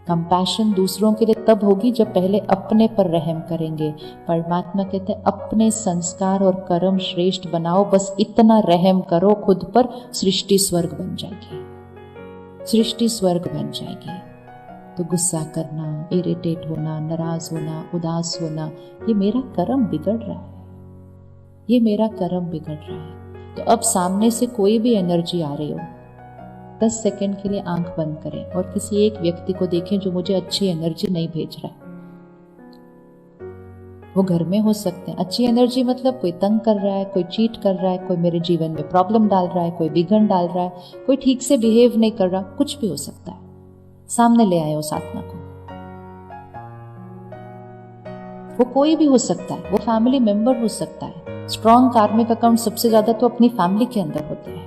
Compassion दूसरों के लिए तब होगी जब पहले अपने पर रहम करेंगे। परमात्मा कहते हैं अपने संस्कार और कर्म श्रेष्ठ बनाओ, बस इतना रहम करो खुद पर, सृष्टि स्वर्ग बन जाएगी, सृष्टि स्वर्ग बन जाएगी। तो गुस्सा करना, इरिटेट होना, नाराज होना, उदास होना, ये मेरा कर्म बिगड़ रहा है, ये मेरा कर्म बिगड़ रहा है। तो अब सामने से कोई भी एनर्जी आ रही हो, 10 सेकंड के लिए आंख बंद करें और किसी एक व्यक्ति को देखें जो मुझे अच्छी एनर्जी नहीं भेज रहा है। वो घर में हो सकते हैं, अच्छी एनर्जी मतलब कोई तंग कर रहा है, कोई चीट कर रहा है, कोई मेरे जीवन में प्रॉब्लम डाल रहा है, कोई विघन डाल रहा है, कोई ठीक से बिहेव नहीं कर रहा, कुछ भी हो सकता है। सामने ले आए उस आत्मा को, वो कोई भी हो सकता है, वो फैमिली मेंबर हो सकता है। स्ट्रॉन्ग कार्मिक अकाउंट सबसे ज्यादा तो अपनी फैमिली के अंदर होते हैं।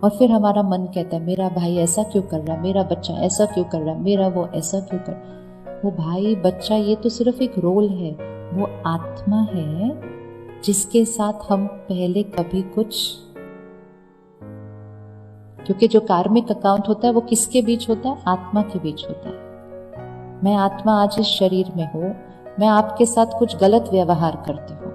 और फिर हमारा मन कहता है मेरा भाई ऐसा क्यों कर रहा, मेरा बच्चा ऐसा क्यों कर रहा, मेरा वो ऐसा क्यों कर। वो भाई बच्चा ये तो सिर्फ एक रोल है, वो आत्मा है जिसके साथ हम पहले कभी कुछ, क्योंकि जो कार्मिक अकाउंट होता है वो किसके बीच होता है, आत्मा के बीच होता है। मैं आत्मा आज इस शरीर में हूं, मैं आपके साथ कुछ गलत व्यवहार करती हूँ,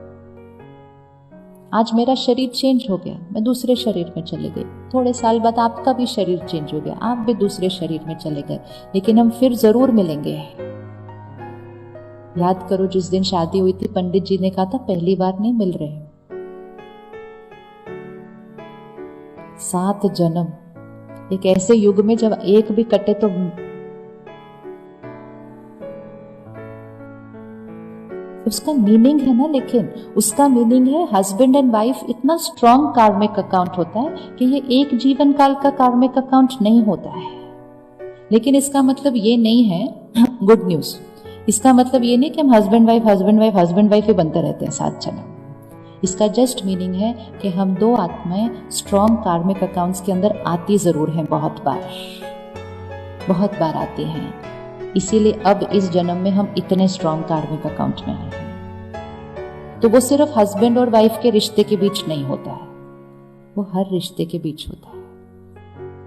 आज मेरा शरीर चेंज हो गया, मैं दूसरे शरीर में चले गई, थोड़े साल बाद आपका भी शरीर चेंज हो गया, आप भी दूसरे शरीर में चले गए, लेकिन हम फिर जरूर मिलेंगे। याद करो जिस दिन शादी हुई थी, पंडित जी ने कहा था पहली बार नहीं मिल रहे, 7 जन्म। एक ऐसे युग में जब एक भी कटे तो उसका मीनिंग है ना, लेकिन उसका मीनिंग है हस्बैंड एंड वाइफ इतना स्ट्रॉन्ग कार्मिक अकाउंट होता है कि ये एक जीवन काल का कार्मिक अकाउंट नहीं होता है। लेकिन इसका मतलब ये नहीं है, गुड न्यूज, इसका मतलब ये नहीं कि हम husband wife husband wife husband wife ही बनते रहते हैं 7 जन्म। इसका जस्ट मीनिंग है कि हम 2 आत्माएं स्ट्रॉन्ग कार्मिक अकाउंट्स के अंदर आती जरूर हैं, बहुत बार आती हैं। इसीलिए अब इस जन्म में हम इतने स्ट्रॉन्ग कार्मिक अकाउंट में आए हैं। तो वो सिर्फ हस्बैंड और वाइफ के रिश्ते के बीच नहीं होता है, वो हर रिश्ते के बीच होता है,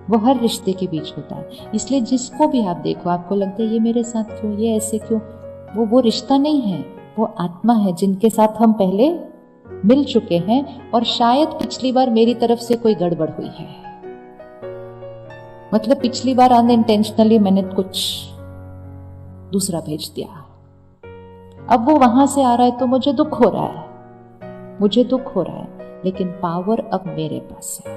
वो हर रिश्ते के बीच होता है। इसलिए जिसको भी आप देखो, आपको लगता है ये मेरे साथ क्यों, ये ऐसे क्यों, वो रिश्ता नहीं है, वो आत्मा है जिनके साथ हम पहले मिल चुके हैं और शायद पिछली बार मेरी तरफ से कोई गड़बड़ हुई है। मतलब पिछली बार अनइंटेंशनली मैंने कुछ दूसरा भेज दिया, अब वो वहां से आ रहा है तो मुझे दुख हो रहा है, मुझे दुख हो रहा है, लेकिन पावर अब मेरे पास है।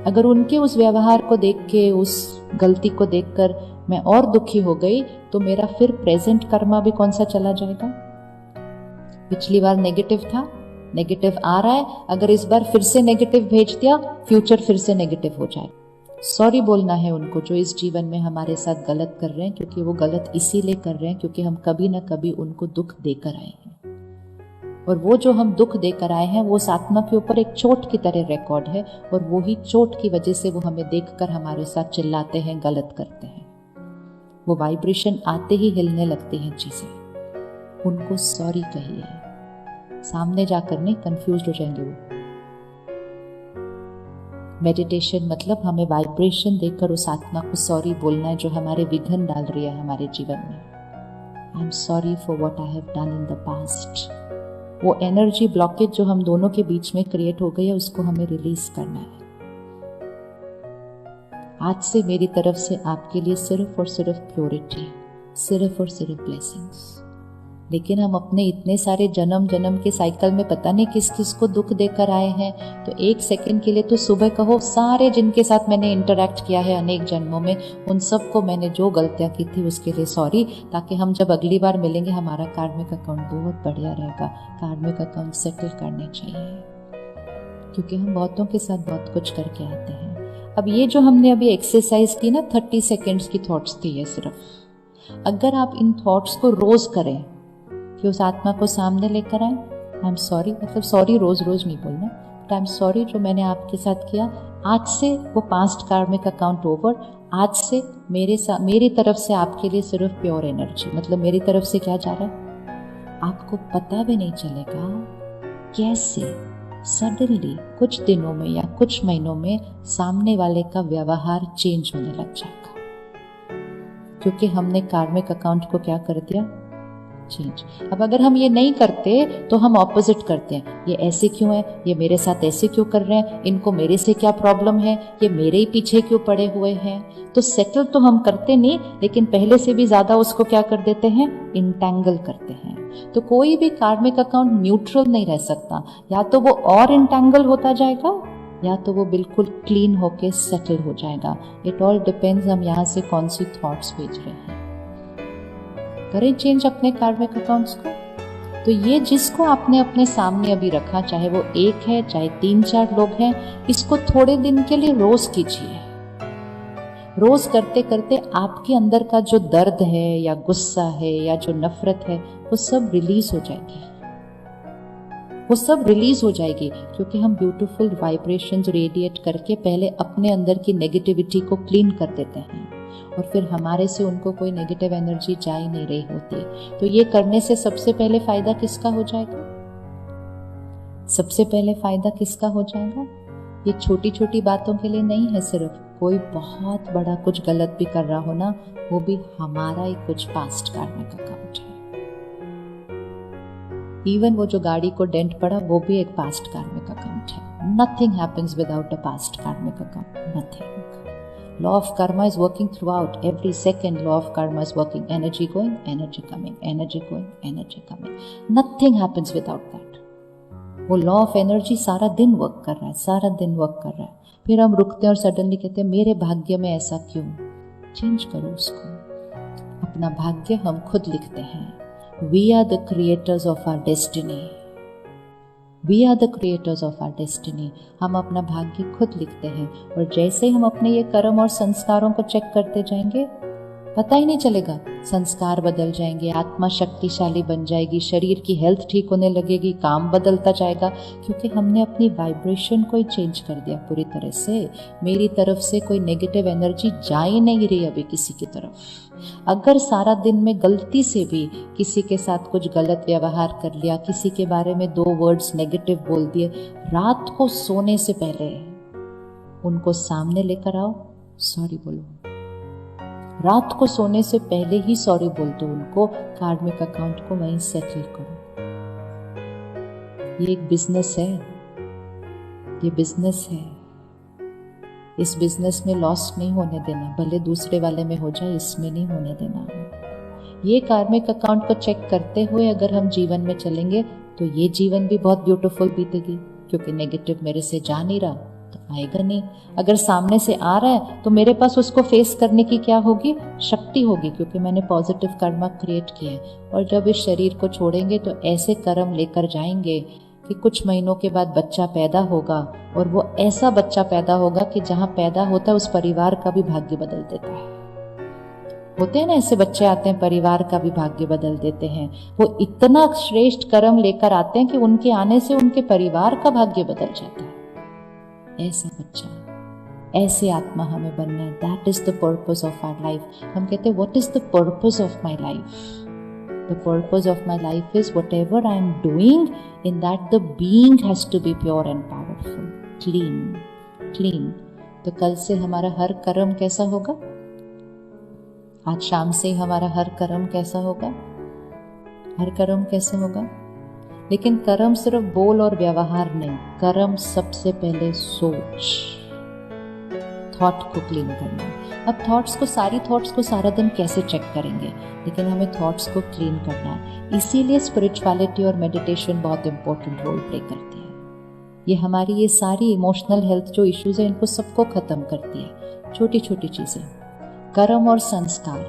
अगर उनके उस व्यवहार को देख के, उस गलती को देखकर मैं और दुखी हो गई तो मेरा फिर प्रेजेंट कर्मा भी कौन सा चला जाएगा। पिछली बार नेगेटिव था, नेगेटिव आ रहा है, अगर इस बार फिर से नेगेटिव भेज दिया, फ्यूचर फिर से नेगेटिव हो जाए। सॉरी बोलना है उनको जो इस जीवन में हमारे साथ गलत कर रहे हैं, क्योंकि वो गलत इसीलिए कर रहे हैं क्योंकि हम कभी ना कभी उनको दुख देकर आए हैं। और वो जो हम दुख देकर आए हैं वो उस आत्मा के ऊपर एक चोट की तरह रिकॉर्ड है, और वो ही चोट की वजह से वो हमें देखकर हमारे साथ चिल्लाते हैं, गलत करते हैं। वो वाइब्रेशन आते ही हिलने लगती हैं चीजें। उनको सॉरी कहिए, सामने जाकर नहीं, कंफ्यूज हो जाएंगे वो। मेडिटेशन मतलब हमें वाइब्रेशन देकर उस आत्मा को सॉरी बोलना है जो हमारे विघन डाल रही है हमारे जीवन में। I am sorry for what I have done in the past. वो एनर्जी ब्लॉकेज जो हम दोनों के बीच में क्रिएट हो गई है, उसको हमें रिलीज करना है। आज से मेरी तरफ से आपके लिए सिर्फ और सिर्फ प्योरिटी, सिर्फ और सिर्फ ब्लेसिंग्स। लेकिन हम अपने इतने सारे जन्म जन्म के साइकिल में पता नहीं किस किस को दुख देकर आए हैं। तो एक सेकंड के लिए तो सुबह कहो, सारे जिनके साथ मैंने इंटरेक्ट किया है अनेक जन्मों में, उन सबको मैंने जो गलतियां की थी उसके लिए सॉरी, ताकि हम जब अगली बार मिलेंगे हमारा कार्मिक अकाउंट बहुत बढ़िया रहेगा। कार्मिक अकाउंट सेटल करने चाहिए, क्योंकि हम बहुतों के साथ बहुत कुछ करके आते हैं। अब ये जो हमने अभी एक्सरसाइज की ना, 30 सेकेंड्स की थॉट्स थी ये सिर्फ। अगर आप इन थॉट्स को रोज करें कि उस आत्मा को सामने लेकर आए, आई एम सॉरी, मतलब सॉरी रोज रोज नहीं बोलना, बट आई एम सॉरी जो मैंने आपके साथ किया। आज से वो पास्ट कार्मिक अकाउंट ओवर, आज से मेरी तरफ से आपके लिए सिर्फ प्योर एनर्जी। मतलब मेरी तरफ से क्या जा रहा है, आपको पता भी नहीं चलेगा कैसे सडनली कुछ दिनों में या कुछ महीनों में सामने वाले का व्यवहार चेंज होने लग जाएगा। क्योंकि हमने कार्मिक अकाउंट को क्या कर दिया, चेंज। अब अगर हम ये नहीं करते तो हम ऑपोजिट करते हैं, ये ऐसे क्यों है, ये मेरे साथ ऐसे क्यों कर रहे हैं, इनको मेरे से क्या प्रॉब्लम है, ये मेरे ही पीछे क्यों पड़े हुए हैं। तो सेटल तो हम करते नहीं, लेकिन पहले से भी ज्यादा उसको क्या कर देते हैं, इंटैंगल करते हैं। तो कोई भी कार्मिक अकाउंट न्यूट्रल नहीं रह सकता, या तो वो और इंटैंगल होता जाएगा या तो वो बिल्कुल क्लीन होके सेटल हो जाएगा। इट ऑल डिपेंड्स हम यहाँ से कौन सी थॉट्स भेज रहे हैं। करें चेंज अपने कार्मिक अकाउंट्स को। तो ये जिसको आपने अपने सामने अभी रखा, चाहे वो एक है चाहे 3-4 लोग हैं, इसको थोड़े दिन के लिए रोज कीजिए। रोज करते करते आपके अंदर का जो दर्द है या गुस्सा है या जो नफरत है वो सब रिलीज हो जाएगी, वो सब रिलीज हो जाएगी। क्योंकि हम ब्यूटीफुल वाइब्रेशंस रेडिएट करके पहले अपने अंदर की नेगेटिविटी को क्लीन कर देते हैं और फिर हमारे से उनको कोई नेगेटिव एनर्जी जा ही नहीं रही होती। तो ये करने से सबसे पहले फायदा किसका हो जाएगा, सबसे पहले फायदा किसका हो जाएगा। ये छोटी छोटी बातों के लिए नहीं है, सिर्फ कोई बहुत बड़ा कुछ गलत भी कर रहा हो ना, वो भी हमारा ही कुछ पास्ट कार्मिक अकाउंट है। इवन वो जो गाड़ी को डेंट पड़ा वो भी एक पास्ट कार्मिक अकाउंट है। Nothing happens without a past कार्मिक account, nothing. Law of karma is working throughout. Every second law of karma is working. Energy going, energy coming, energy going, energy coming. Nothing happens without that. वो law of energy सारा दिन work कर रहा है, सारा दिन work कर रहा है। फिर हम रुकते हैं और सडनली कहते हैं मेरे भाग्य में ऐसा क्यों। चेंज करो उसको। अपना भाग्य हम खुद लिखते हैं। We are the creators of our destiny. We are the creators of our destiny. हम अपना भाग्य खुद लिखते हैं और जैसे हम अपने ये कर्म और संस्कारों को चेक करते जाएंगे, पता ही नहीं चलेगा, संस्कार बदल जाएंगे, आत्मा शक्तिशाली बन जाएगी, शरीर की हेल्थ ठीक होने लगेगी, काम बदलता जाएगा, क्योंकि हमने अपनी वाइब्रेशन को ही चेंज कर दिया पूरी तरह से। मेरी तरफ से कोई नेगेटिव एनर्जी जा ही नहीं रही अभी किसी की तरफ। अगर सारा दिन में गलती से भी किसी के साथ कुछ गलत व्यवहार कर लिया, किसी के बारे में 2 वर्ड्स नेगेटिव बोल दिए, रात को सोने से पहले उनको सामने लेकर आओ, सॉरी बोलो। रात को सोने से पहले ही सॉरी बोल दो उनको, कार्मिक अकाउंट को वहीं सेटल करो। ये एक बिजनेस है, ये बिजनेस है। इस बिजनेस में लॉस नहीं होने देना, भले दूसरे वाले में हो जाए, इसमें नहीं होने देना। ये कार्मिक अकाउंट को चेक करते हुए अगर हम जीवन में चलेंगे तो ये जीवन भी बहुत ब्यूटीफुल बीतेगी, क्योंकि नेगेटिव मेरे से जा नहीं रहा तो आएगा नहीं। अगर सामने से आ रहा है तो मेरे पास उसको फेस करने की क्या होगी, शक्ति होगी, क्योंकि मैंने पॉजिटिव कर्म क्रिएट किया है। और जब इस शरीर को छोड़ेंगे तो ऐसे कर्म लेकर जाएंगे कि कुछ महीनों के बाद बच्चा पैदा होगा, और वो ऐसा बच्चा पैदा होगा कि जहाँ पैदा होता है उस परिवार का भी भाग्य बदल देता है। होते हैं ना ऐसे बच्चे आते हैं, परिवार का भी भाग्य बदल देते हैं। वो इतना श्रेष्ठ कर्म लेकर आते हैं कि उनके आने से उनके परिवार का भाग्य बदल जाता है। ऐसा बच्चा, ऐसे आत्मा हमें बनना है। That is the purpose of our life. हम कहते हैं what is the purpose of my life. The purpose of my life is whatever I am doing, in that the being has to be pure and powerful, clean clean. तो कल से हमारा हर कर्म कैसा होगा, आज शाम से हमारा हर कर्म कैसा होगा, हर कर्म कैसा होगा। लेकिन कर्म सिर्फ बोल और व्यवहार नहीं, कर्म सबसे पहले सोच, थॉट को क्लीन करना। अब थॉट्स को, सारी थॉट्स को सारा दिन कैसे चेक करेंगे, लेकिन हमें थॉट्स को क्लीन करना है। इसीलिए स्पिरिचुअलिटी और मेडिटेशन बहुत इंपॉर्टेंट रोल प्ले करती है। ये हमारी ये सारी इमोशनल हेल्थ जो इश्यूज है इनको सबको खत्म करती है। छोटी छोटी चीजें, कर्म और संस्कार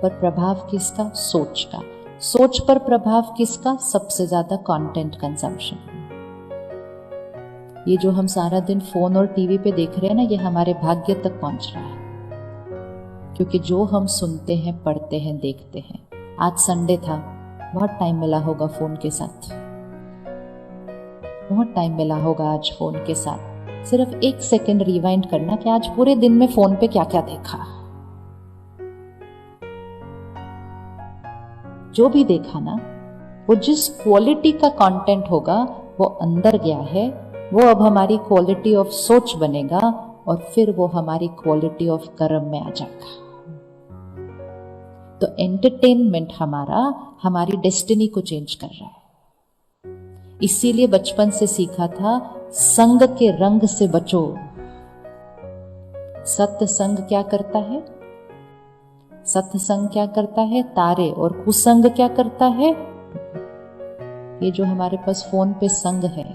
पर प्रभाव किसका, सोच का। सोच पर प्रभाव किसका, सबसे ज्यादा कंटेंट कंजम्पशन। ये जो हम सारा दिन फोन और टीवी पे देख रहे हैं ना, ये हमारे भाग्य तक पहुंच रहा है, क्योंकि जो हम सुनते हैं, पढ़ते हैं, देखते हैं। आज संडे था, बहुत टाइम मिला होगा फोन के साथ, बहुत टाइम मिला होगा आज फोन के साथ। सिर्फ 1 सेकेंड रिवाइंड करना कि आज पूरे दिन में फोन पे क्या क्या देखा। जो भी देखा ना, वो जिस क्वालिटी का कंटेंट होगा वो अंदर गया है, वो अब हमारी क्वालिटी ऑफ सोच बनेगा और फिर वो हमारी क्वालिटी ऑफ कर्म में आ जाएगा। तो एंटरटेनमेंट हमारी डेस्टिनी को चेंज कर रहा है। इसीलिए बचपन से सीखा था, संग के रंग से बचो। सत्संग क्या करता है? सत्संग क्या करता है? तारे। और कुसंग क्या करता है? ये जो हमारे पास फोन पे संग है,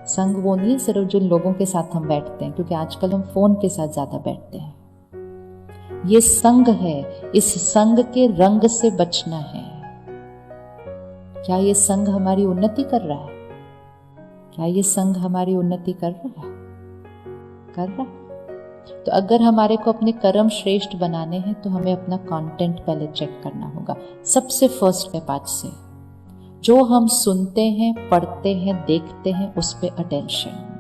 संग वो नहीं सिर्फ जिन लोगों के साथ हम बैठते हैं, क्योंकि आजकल हम फोन के साथ ज्यादा बैठते हैं। ये संग है, इस संग के रंग से बचना है। क्या ये संग हमारी उन्नति कर रहा है? क्या ये संग हमारी उन्नति कर रहा है? कर रहा है। तो अगर हमारे को अपने कर्म श्रेष्ठ बनाने हैं तो हमें अपना कंटेंट पहले चेक करना होगा। सबसे फर्स्ट स्टेप आज से, जो हम सुनते हैं, पढ़ते हैं, देखते हैं, उस पे अटेंशन।